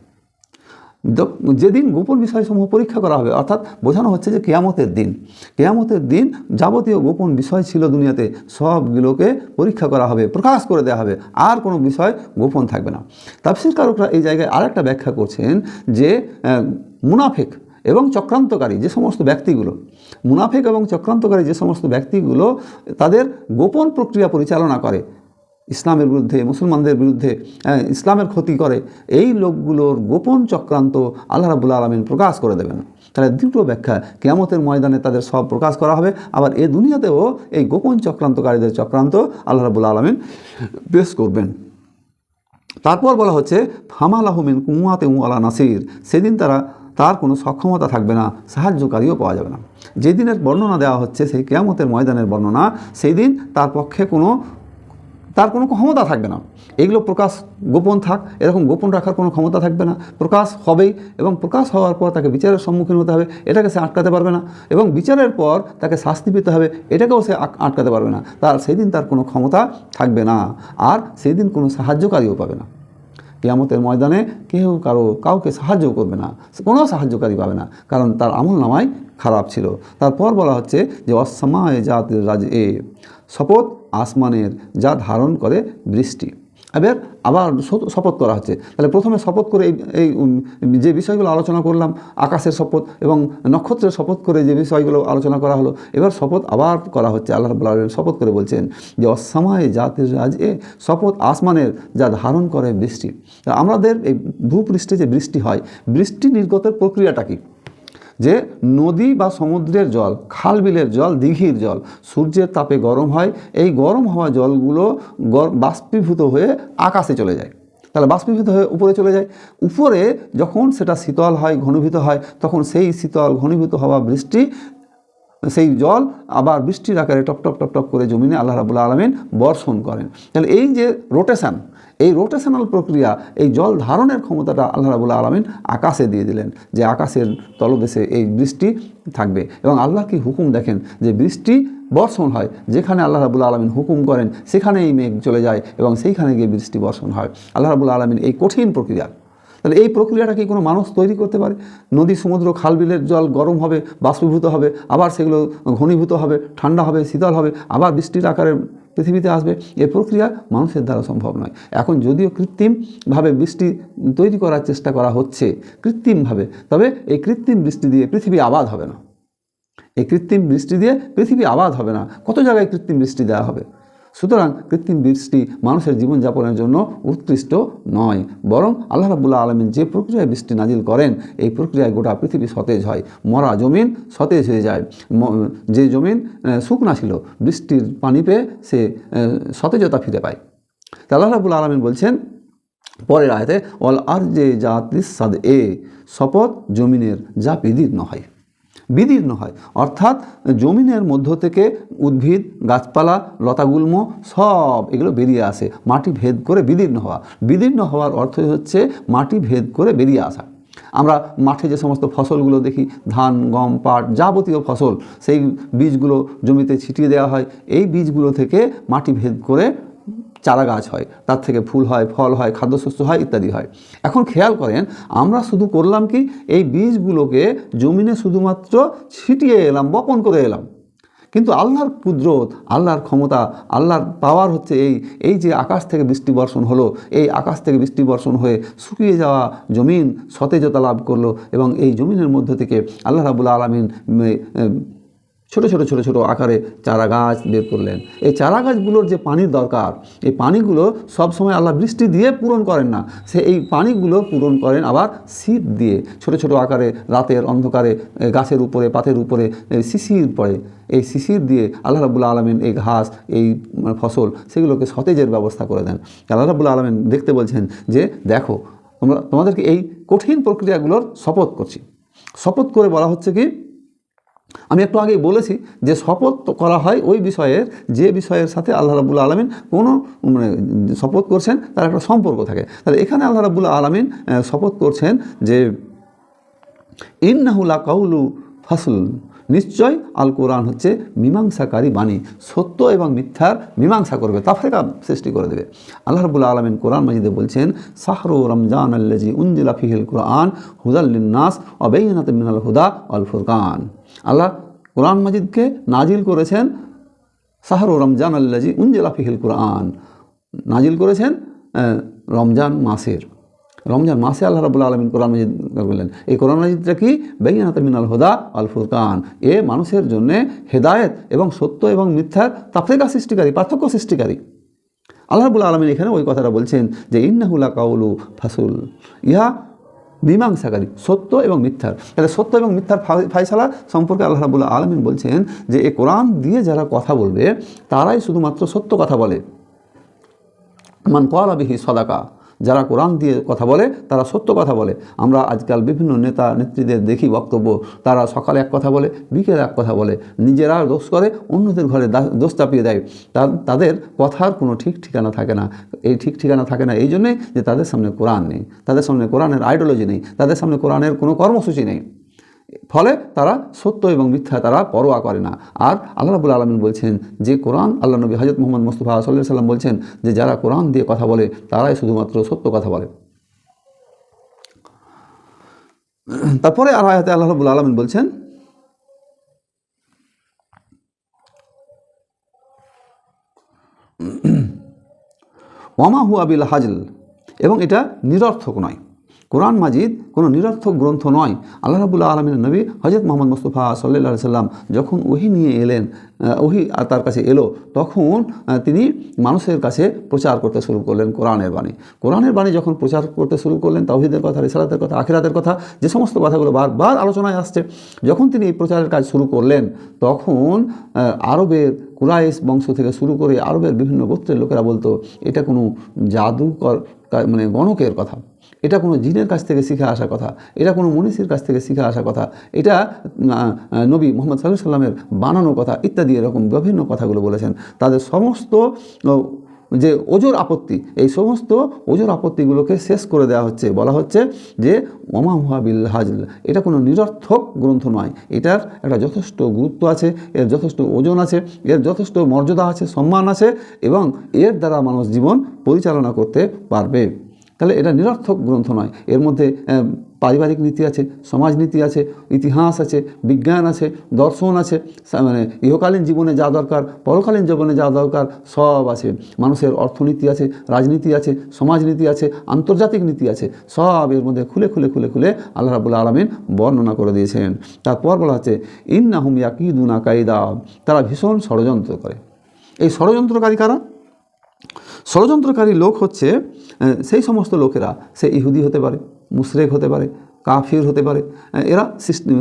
যেদিন গোপন বিষয়সমূহ পরীক্ষা করা হবে, অর্থাৎ বোঝানো হচ্ছে যে কিয়ামতের দিন। কিয়ামতের দিন যাবতীয় গোপন বিষয় ছিল দুনিয়াতে, সবগুলোকে পরীক্ষা করা হবে, প্রকাশ করে দেওয়া হবে, আর কোনো বিষয় গোপন থাকবে না। তাফসীরকারকরা এই জায়গায় আরেকটা ব্যাখ্যা করছেন যে মুনাফিক এবং চক্রান্তকারী যে সমস্ত ব্যক্তিগুলো, মুনাফিক এবং চক্রান্তকারী যে সমস্ত ব্যক্তিগুলো তাদের গোপন প্রক্রিয়া পরিচালনা করে, ইসলামের বিরুদ্ধে, মুসলমানদের বিরুদ্ধে, ইসলামের ক্ষতি করে, এই লোকগুলোর গোপন চক্রান্ত আল্লাহ রাব্বুল আলামিন প্রকাশ করে দেবেন। তাহলে দুটো ব্যাখ্যা, কিয়ামতের ময়দানে তাদের সব প্রকাশ করা হবে, আবার এ দুনিয়াতেও এই গোপন চক্রান্তকারীদের চক্রান্ত আল্লাহ রাব্বুল আলামিন পেশ করবেন। তারপর বলা হচ্ছে, ফামালাহু মিন কুওয়াতিন ওয়ালা নাসির, সেদিন তার কোনো সক্ষমতা থাকবে না, সাহায্যকারীও পাওয়া যাবে না। যেদিনের বর্ণনা দেওয়া হচ্ছে সেই কিয়ামতের ময়দানের বর্ণনা, সেই দিন তার পক্ষে তার কোনো ক্ষমতা থাকবে না। এগুলো প্রকাশ গোপন থাক, এরকম গোপন রাখার কোনো ক্ষমতা থাকবে না। প্রকাশ হবেই, এবং প্রকাশ হওয়ার পর তাকে বিচারের সম্মুখীন হতে হবে, এটাকে সে আটকাতে পারবে না। এবং বিচারের পর তাকে শাস্তি পেতে হবে, এটাকেও সে আটকাতে পারবে না। সেই দিন তার কোনো ক্ষমতা থাকবে না, আর সেই দিন কোনো সাহায্যকারীও পাবে না। কিয়ামতের ময়দানে কেউ কাউকে সাহায্য করবে না, কোনো সাহায্যকারী পাবে না, কারণ তার আমল নামায় খারাপ ছিল। তারপর বলা হচ্ছে যে অসমায়ে জাতির রাজ, শপথ আসমানের যা ধারণ করে বৃষ্টি। আবার শপথ করা হচ্ছে। তাহলে প্রথমে শপথ করে এই যে বিষয়গুলো আলোচনা করলাম, আকাশের শপথ এবং নক্ষত্রের শপথ করে যে বিষয়গুলো আলোচনা করা হলো, এবার শপথ আবার করা হচ্ছে। আল্লাহ রাব্বুল আলামিন শপথ করে বলছেন যে অসমায়ে জাতির রাজ, শপথ আসমানের যা ধারণ করে বৃষ্টি। আমাদের এই ভূপৃষ্ঠে যে বৃষ্টি হয়, বৃষ্টি নির্গতের প্রক্রিয়াটা কী? যে নদী বা সমুদ্রের জল, খাল বিলের জল, দিঘির জল সূর্যের তাপে গরম হয়, এই গরম হওয়া জলগুলো বাষ্পীভূত হয়ে আকাশে চলে যায়। তাহলে বাষ্পীভূত হয়ে উপরে চলে যায়। উপরে যখন সেটা শীতল হয়, ঘনীভূত হয়, তখন সেই শীতল ঘনীভূত হওয়া বৃষ্টি, সেই জল আবার বৃষ্টির আকারে টপ টপ টপ টপ করে জমিনে আল্লাহ রাব্বুল আলামিন বর্ষণ করেন। তাহলে এই যে রোটেশন, এই রোটেশনাল প্রক্রিয়া, এই জল ধারণের ক্ষমতাটা আল্লাহ রাব্বুল আলামিন আকাশে দিয়ে দিলেন, যে আকাশের তলদেশে এই বৃষ্টি থাকবে। এবং আল্লাহ কি হুকুম দেখেন, যে বৃষ্টি বর্ষণ হয়, যেখানে আল্লাহ রাব্বুল আলামিন হুকুম করেন সেখানে এই মেঘ চলে যায় এবং সেইখানে গিয়ে বৃষ্টি বর্ষণ হয়। আল্লাহ রাব্বুল আলামিন এই কঠিন প্রক্রিয়া, তাহলে এই প্রক্রিয়াটা কি কোনো মানুষ তৈরি করতে পারে? নদী, সমুদ্র, খাল বিলের জল গরম হবে, বাষ্পীভূত হবে, আবার সেগুলো ঘনীভূত হবে, ঠান্ডা হবে, শীতল হবে, আবার বৃষ্টির আকারে পৃথিবীতে আসবে। এই প্রক্রিয়া মানুষের দ্বারা সম্ভব নয়। এখন যদিও কৃত্রিমভাবে বৃষ্টি তৈরি করার চেষ্টা করা হচ্ছে, কৃত্রিমভাবে, তবে এই কৃত্রিম বৃষ্টি দিয়ে পৃথিবী আবাদ হবে না। এই কৃত্রিম বৃষ্টি দিয়ে পৃথিবী আবাদ হবে না। কত জায়গায় কৃত্রিম বৃষ্টি দেওয়া হবে। সুতরাং কৃত্রিম বৃষ্টি মানুষের জীবনযাপনের জন্য উৎকৃষ্ট নয়, বরং আল্লাহ রাব্বুল আলামিন যে প্রক্রিয়ায় বৃষ্টি নাজিল করেন, এই প্রক্রিয়ায় গোটা পৃথিবী সতেজ হয়, মরা জমিন সতেজ হয়ে যায়। যে জমিন শুকনা ছিল, বৃষ্টির পানি পেয়ে সে সতেজতা ফিরে পায়। তা আল্লাহ রাব্বুল আলামিন বলছেন পরের আয়াতে, ওয়াল আরজে জাতিস সাদ, শপথ জমিনের যা বিদীর্ণ হয়। বিদীর্ণ হয়, অর্থাৎ জমিনের মধ্য থেকে উদ্ভিদ, গাছপালা, লতাগুল্ম সব এগুলো বেরিয়ে আসে, মাটি ভেদ করে বিদীর্ণ হওয়া। বিদীর্ণ হওয়ার অর্থ হচ্ছে মাটি ভেদ করে বেরিয়ে আসা। আমরা মাঠে যে সমস্ত ফসলগুলো দেখি, ধান, গম, পাট, যাবতীয় ফসল, সেই বীজগুলো জমিতে ছিটিয়ে দেওয়া হয়। এই বীজগুলো থেকে মাটি ভেদ করে চারা গাছ হয়, তার থেকে ফুল হয়, ফল হয়, খাদ্যশস্য হয়, ইত্যাদি হয়। এখন খেয়াল করেন, আমরা শুধু করলাম কি, এই বীজগুলোকে জমিনে শুধুমাত্র ছিটিয়ে এলাম, বপন করে এলাম। কিন্তু আল্লাহর কুদরত, আল্লাহর ক্ষমতা, আল্লাহর পাওয়ার হচ্ছে এই যে আকাশ থেকে বৃষ্টি বর্ষণ হলো, এই আকাশ থেকে বৃষ্টি বর্ষণ হয়ে শুকিয়ে যাওয়া জমিন সতেজতা লাভ করলো, এবং এই জমিনের মধ্যে থেকে আল্লাহ রাব্বুল আলামিন ছোটো ছোটো ছোটো ছোটো আকারে চারা গাছ বের করলেন। এই চারা গাছগুলোর যে পানির দরকার, এই পানিগুলো সবসময় আল্লাহ বৃষ্টি দিয়ে পূরণ করেন না, এই পানিগুলো পূরণ করেন আবার শীত দিয়ে। ছোটো ছোটো আকারে রাতের অন্ধকারে গাছের উপরে, পাতের উপরে শিশির পড়ে, এই শিশির দিয়ে আল্লাহ রাব্বুল আলামিন এই ঘাস, এই ফসল, সেগুলোকে সতেজের ব্যবস্থা করে দেন। আল্লাহ রাব্বুল আলামিন দেখতে বলছেন যে দেখো, তোমাদেরকে এই কঠিন প্রক্রিয়াগুলোর শপথ করছি। শপথ করে বলা হচ্ছে কি, আমি একটু আগেই বলেছি যে শপথ করা হয় ওই বিষয়ের, যে বিষয়ের সাথে আল্লাহ রাব্বুল আলামিন কোনো শপথ করছেন তার একটা সম্পর্ক থাকে। তাহলে এখানে আল্লাহ রাব্বুল আলামিন শপথ করছেন যে ইন্নাহু লাকাউলু ফাসল, নিশ্চয় আল কোরআন হচ্ছে মীমাংসাকারী বাণী, সত্য এবং মিথ্যার মীমাংসা করবে, তাফরিকা সৃষ্টি করে দেবে। আল্লাহ রাব্বুল আলামিন কোরআন মাজিদে বলছেন, শাহরু রমজান আল্লাজি উনজিলা ফিহিল কোরআন হুদাল লিন্নাস ওয়া বাইয়িনাতিন মিনাল হুদা ওয়াল ফুরকান। আল্লাহ কোরআন মাজিদকে নাজিল করেছেন, শাহরু রমজান আল্লাজি উনজিলা ফিহিল কোরআন, নাজিল করেছেন রমজান মাসে আল্লাহ রাব্বুল আলামিন কোরআন মাজিদ বললেন। এই কোরআন মাজিদটা কি, বাইয়িনাতিন মিনাল হুদা ওয়াল ফুরকান, এ মানুষের জন্যে হেদায়েত এবং সত্য এবং মিথ্যার তাফরিকা সৃষ্টিকারী, পার্থক্য সৃষ্টিকারী। আল্লাহ রাব্বুল আলামিন এখানে ওই কথাটা বলছেন যে ইন্নাহু লাকাউলু ফাসল, ইহা মীমাংসাকারী, সত্য এবং মিথ্যার। তাহলে সত্য এবং মিথ্যার ফায়সালা সম্পর্কে আল্লাহ রাব্বুল আলামিন বলছেন যে এই কোরআন দিয়ে যারা কথা বলবে তারাই শুধুমাত্র সত্য কথা বলে। মান ক্বালা বিহি সাদাকা, যারা কোরআন দিয়ে কথা বলে তারা সত্য কথা বলে। আমরা আজকাল বিভিন্ন নেতা নেত্রীদের দেখি বক্তব্য, তারা সকালে এক কথা বলে, বিকেলে এক কথা বলে, নিজেরা দোষ করে অন্যদের ঘরে দোষ চাপিয়ে দেয়। তাদের কথার কোনো ঠিক ঠিকানা থাকে না। এই ঠিক ঠিকানা থাকে না এই জন্যে যে তাদের সামনে কোরআন নেই, তাদের সামনে কোরআনের আইডিওলজি নেই, তাদের সামনে কোরআনের কোনো কর্মসূচি নেই। ফলে তারা সত্য এবং মিথ্যা তারা পরোয়া করে না। আর আল্লাহ রাব্বুল আলামিন বলছেন যে কোরআন, আল্লাহ নবী হযরত মুহাম্মদ মুস্তাফা সাল্লাল্লাহু আলাইহি সাল্লাম বলছেন যে যারা কোরআন দিয়ে কথা বলে তারাই শুধুমাত্র সত্য কথা বলে। তারপরে আর আয়াতে আল্লাহ রাব্বুল আলামিন বলছেন ওয়ামা হুয়া বিল হাজল, এবং এটা নিরর্থক নয়। কোরআন মাজিদ কোনো নিরর্থক গ্রন্থ নয়। আল্লাহ রাব্বুল আলামিনের নবী হযরত মুহাম্মদ মুস্তাফা সাল্লাল্লাহু আলাইহি সাল্লাম যখন ওহী নিয়ে এলেন, ওহী তার কাছে এলো, তখন তিনি মানুষের কাছে প্রচার করতে শুরু করলেন কোরআনের বাণী। কোরআনের বাণী যখন প্রচার করতে শুরু করলেন, তাওহীদের কথা, রিসালাতের কথা, আখিরাতের কথা, যে সমস্ত কথাগুলো বারবার আলোচনায় আসছে, যখন তিনি এই প্রচারের কাজ শুরু করলেন, তখন আরবের কুরাইশ বংশ থেকে শুরু করে আরবের বিভিন্ন গোত্রের লোকেরা বলতো এটা কোনো জাদুকর, মানে গণকের কথা, এটা কোনো জিনের কাছ থেকে শিখে আসা কথা, এটা কোনো মনীষীর কাছ থেকে শিখে আসা কথা, এটা নবী মুহাম্মদ সাল্লাল্লাহু আলাইহি সাল্লামের বানানো কথা, ইত্যাদি এরকম বিভিন্ন কথাগুলো বলেছেন। তাদের সমস্ত যে ওজর আপত্তি, এই সমস্ত ওজর আপত্তিগুলোকে শেষ করে দেওয়া হচ্ছে। বলা হচ্ছে যে ওমা হুয়া বিল হাজল, এটা কোনো নিরর্থক গ্রন্থ নয়, এটার একটা যথেষ্ট গুরুত্ব আছে, এর যথেষ্ট ওজন আছে, এর যথেষ্ট মর্যাদা আছে, সম্মান আছে, এবং এর দ্বারা মানুষ জীবন পরিচালনা করতে পারবে। তাহলে এটা নিরর্থক গ্রন্থ নয়। এর মধ্যে পারিবারিক নীতি আছে, সমাজ নীতি আছে, ইতিহাস আছে, বিজ্ঞান আছে, দর্শন আছে, মানে ইহকালীন জীবনে যা দরকার, পরকালীন জীবনে যা দরকার সব আছে। মানুষের অর্থনীতি আছে, রাজনীতি আছে, সমাজনীতি আছে, আন্তর্জাতিক নীতি আছে, সব এর মধ্যে খুলে খুলে খুলে খুলে আল্লাহ রাব্বুল আলামিন বর্ণনা করে দিয়েছেন। তারপর বলা হচ্ছে ইন্নাহুম ইয়াকিদুনা কাইদা, তারা ভীষণ ষড়যন্ত্র করে। এই ষড়যন্ত্রকারী কারা? ষড়যন্ত্রকারী লোক হচ্ছে সেই সমস্ত লোকেরা, সে ইহুদি হতে পারে, মুশরিক হতে পারে, কাফির হতে পারে, এরা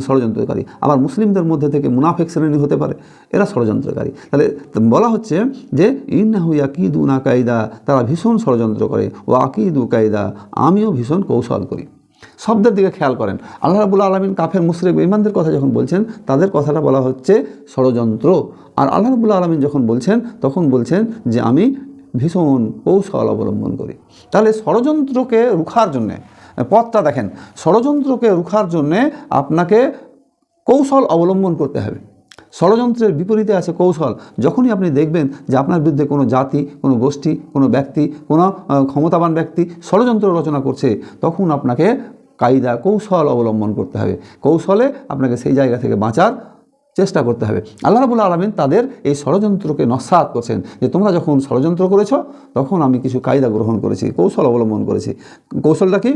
ষড়যন্ত্রকারী। আবার মুসলিমদের মধ্যে থেকে মুনাফিক শ্রেণী হতে পারে, এরা ষড়যন্ত্রকারী। তাহলে বলা হচ্ছে যে ইন্নাহু ইয়াকিদুনা কায়দা, তারা ভীষণ ষড়যন্ত্র করে, ও আকিদু কায়দা, আমিও ভীষণ কৌশল করি। শব্দের দিকে খেয়াল করেন। আল্লাহ রাব্বুল আলামিন কাফের মুশরিক বেঈমানদের কথা যখন বলছেন, তাদের কথাটা বলা হচ্ছে ষড়যন্ত্র। আর আল্লাহ রাব্বুল আলামিন যখন বলছেন, তখন বলছেন যে আমি ভীষণ কৌশল অবলম্বন করি। তাহলে ষড়যন্ত্রকে রুখার জন্যে পথটা দেখেন, ষড়যন্ত্রকে রুখার জন্যে আপনাকে কৌশল অবলম্বন করতে হবে। ষড়যন্ত্রের বিপরীতে আছে কৌশল। যখনই আপনি দেখবেন যে আপনার বিরুদ্ধে কোনো জাতি, কোনো গোষ্ঠী, কোনো ব্যক্তি, কোনো ক্ষমতাবান ব্যক্তি ষড়যন্ত্র রচনা করছে, তখন আপনাকে কায়দা কৌশল অবলম্বন করতে হবে। কৌশলে আপনাকে সেই জায়গা থেকে বাঁচার চেষ্টা করতে হবে। আল্লাহ রাব্বুল আলামিন তাদের এই ষড়যন্ত্রকে নস্যাৎ করছেন যে তোমরা যখন ষড়যন্ত্র করেছ, তখন আমি কিছু কায়দা গ্রহণ করেছি, কৌশল অবলম্বন করেছি। কৌশলটা কি?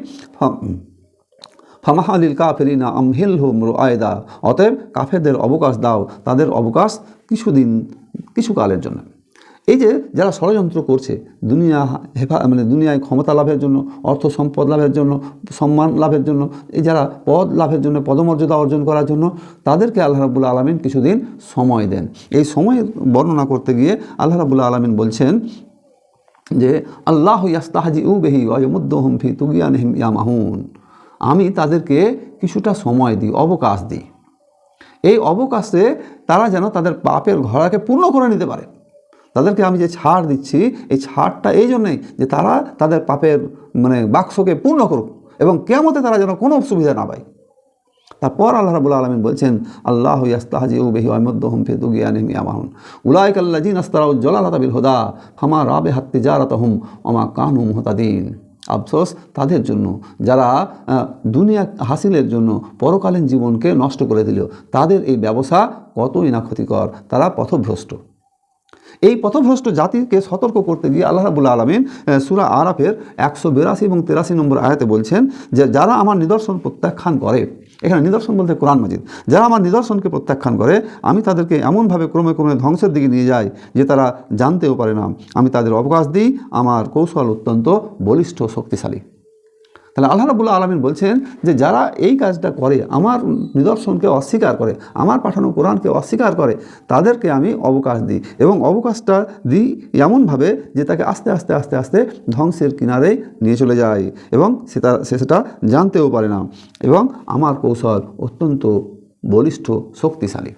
ফামাহালিল কাফিরিনা আমহিলহুম রুআয়দা, অতএব কাফেরদের অবকাশ দাও, তাদের অবকাশ কিছুকালের জন্য। এই যে যারা ষড়যন্ত্র করছে দুনিয়ায় ক্ষমতা লাভের জন্য, অর্থ সম্পদ লাভের জন্য, সম্মান লাভের জন্য, এই যারা পদ লাভের জন্য, পদমর্যাদা অর্জন করার জন্য, তাদেরকে আল্লাহ রাব্বুল আলামিন কিছুদিন সময় দেন। এই সময়ের বর্ণনা করতে গিয়ে আল্লাহ রাব্বুল আলামিন বলছেন যে আল্লাহ ইয়াস্তাহজিউ বিহি ওয়া ইয়ামুদ্দুহুম ফি তুগয়ানিহিম ইয়ামাহুন, আমি তাদেরকে কিছুটা সময় দিই, অবকাশ দিই। এই অবকাশে তারা যেন তাদের পাপের ঘোড়াকে পূর্ণ করে নিতে পারে। তাদেরকে আমি যে ছাড় দিচ্ছি, এই ছাড়টা এই জন্যই যে তারা তাদের পাপের বাক্সকে পূর্ণ করুক এবং কিয়ামতে তারা যেন কোনো সুবিধা না পায়। তারপর আল্লাহ রাব্বুল আলামিন বলছেন আল্লাহ ইয়াস্তাহজিউ বিহি ওয়া ইয়ামুদ্দুহুম ফি তুগয়ানিহিম ইয়ামাহুন উলাইকা আল্লাযীনা ইশতারাউ যালালাতা বিল হুদা ফামা রাবিহাত তিজারাতুহুম ওয়া মা কানু মুহতাদিন। আফসোস তাদের জন্য যারা দুনিয়া হাসিলের জন্য পরকালীন জীবনকে নষ্ট করে দিল, তাদের এই ব্যবসা কতই না ক্ষতিকর, তারা পথভ্রষ্ট। এই পথভ্রষ্ট জাতিকে সতর্ক করতে গিয়ে আল্লাহ রাব্বুল আলামিন সূরা আরাফের 182 এবং 83 নম্বর আয়াতে বলছেন যে যারা আমার নিদর্শন প্রত্যাখ্যান করে, এখানে নিদর্শন বলতে কোরআন মাজিদ, যারা আমার নিদর্শনকে প্রত্যাখ্যান করে আমি তাদেরকে এমনভাবে ক্রমে ক্রমে ধ্বংসের দিকে নিয়ে যাই যে তারা জানতেও পারে না। আমি তাদের অবকাশ দিই, আমার কৌশল অত্যন্ত বলিষ্ঠ শক্তিশালী। তাহলে আল্লাহ রাব্বুল আলামিন বলছেন যে যারা এই কাজটা করে, আমার নিদর্শনকে অস্বীকার করে, আমার পাঠানো কোরআনকে অস্বীকার করে, তাদেরকে আমি অবকাশ দিই এবং অবকাশটা দিই এমনভাবে যে তাকে আস্তে আস্তে আস্তে আস্তে ধ্বংসের কিনারেই নিয়ে চলে যায় এবং সেটা জানতেও পারে না। এবং আমার কৌশল অত্যন্ত বলিষ্ঠ শক্তিশালী।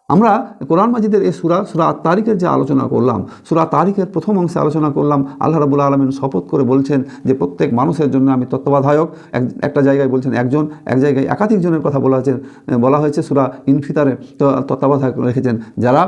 আমরা কোরআন মাজিদের এই সূরা তারিকের যে আলোচনা করলাম, সূরা তারিকের প্রথম অংশে আলোচনা করলাম আল্লাহ রাব্বুল আলামিন শপথ করে বলছেন যে প্রত্যেক মানুষের জন্য আমি তত্ত্বাবধায়ক। একটা জায়গায় বলছেন একজন, এক জায়গায় একাধিক জনের কথা বলা হয়েছে সূরা ইনফিতারে তত্ত্বাবধায়ক রেখেছেন যারা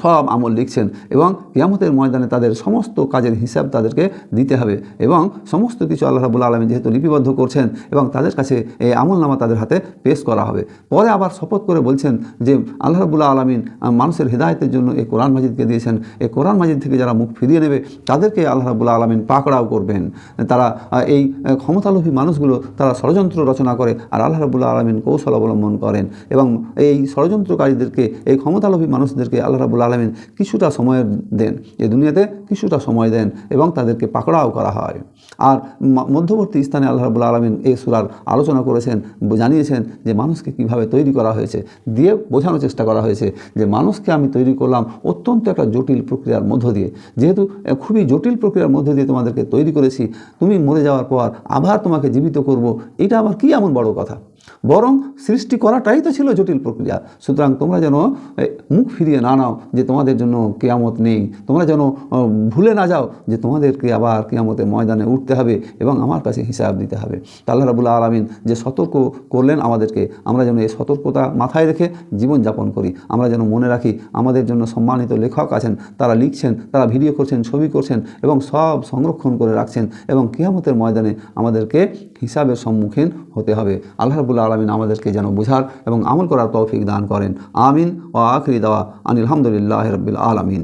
সব আমল লিখছেন এবং কিয়ামতের ময়দানে তাদের সমস্ত কাজের হিসাব তাদেরকে দিতে হবে এবং সমস্ত কিছু আল্লাহ রাব্বুল আলামিন যেহেতু লিপিবদ্ধ করছেন এবং তাদের কাছে এই আমলনামা তাদের হাতে পেশ করা হবে। পরে আবার শপথ করে বলছেন যে আল্লাহ রাব্বুল আলামিন মানুষের হেদায়েতের জন্য এই কোরআন মাজিদকে দিয়েছেন। এই কোরআন মাজিদ থেকে যারা মুখ ফিরিয়ে নেবে তাদেরকে আল্লাহ রাব্বুল আলামিন পাকড়াও করবেন। তারা এই ক্ষমতালোভী মানুষগুলো তারা ষড়যন্ত্র রচনা করে আর আল্লাহ রাব্বুল আলামিন কৌশল অবলম্বন করেন এবং এই ষড়যন্ত্রকারীদেরকে, এই ক্ষমতালোভী মানুষদেরকে আল্লাহ রাব্বুল আলামিন কিছুটা সময় দেন, এই দুনিয়াতে কিছুটা সময় দেন এবং তাদেরকে পাকড়াও করা হয়। আর মধ্যবর্তী স্থানে আল্লাহ রাব্বুল আলামিন এই সূরার আলোচনা করেছেন, জানিয়েছেন যে মানুষকে কিভাবে তৈরি করা হয়েছে, দিয়ে বোঝানোর চেষ্টা করা হয়েছে যে মানুষকে আমি তৈরি করলাম অত্যন্ত একটা জটিল প্রক্রিয়ার মধ্য দিয়ে। যেহেতু খুবই জটিল প্রক্রিয়ার মধ্য দিয়ে তোমাদেরকে তৈরি করেছি, তুমি মরে যাওয়ার পর আবার তোমাকে জীবিত করব, এটা আবার কি এমন বড় কথা? বরং সৃষ্টি করাটাই তো ছিল জটিল প্রক্রিয়া। সুতরাং তোমরা যেন মুখ ফিরিয়ে না নাও যে তোমাদের জন্য কিয়ামত নেই, তোমরা যেন ভুলে না যাও যে তোমাদেরকে আবার কিয়ামতের ময়দানে উঠতে হবে এবং আমার কাছে হিসাব দিতে হবে। আল্লাহ রাব্বুল আলামিন যে সতর্ক করলেন আমাদেরকে, আমরা যেন এই সতর্কতা মাথায় রেখে জীবনযাপন করি। আমরা যেন মনে রাখি আমাদের জন্য সম্মানিত লেখক আছেন, তারা লিখছেন, তারা ভিডিও করছেন, ছবি করছেন এবং সব সংরক্ষণ করে রাখছেন এবং কিয়ামতের ময়দানে আমাদেরকে হিসাবের সম্মুখীন হতে হবে। আল্লাহ রাব্বুল আলামিন আমাদেরকে যেন বোঝার এবং আমল করার তৌফিক দান করেন। আমিন। ওয়া আখিরি দাওয়া আনিল হামদুলিল্লাহি রাব্বিল আলামিন।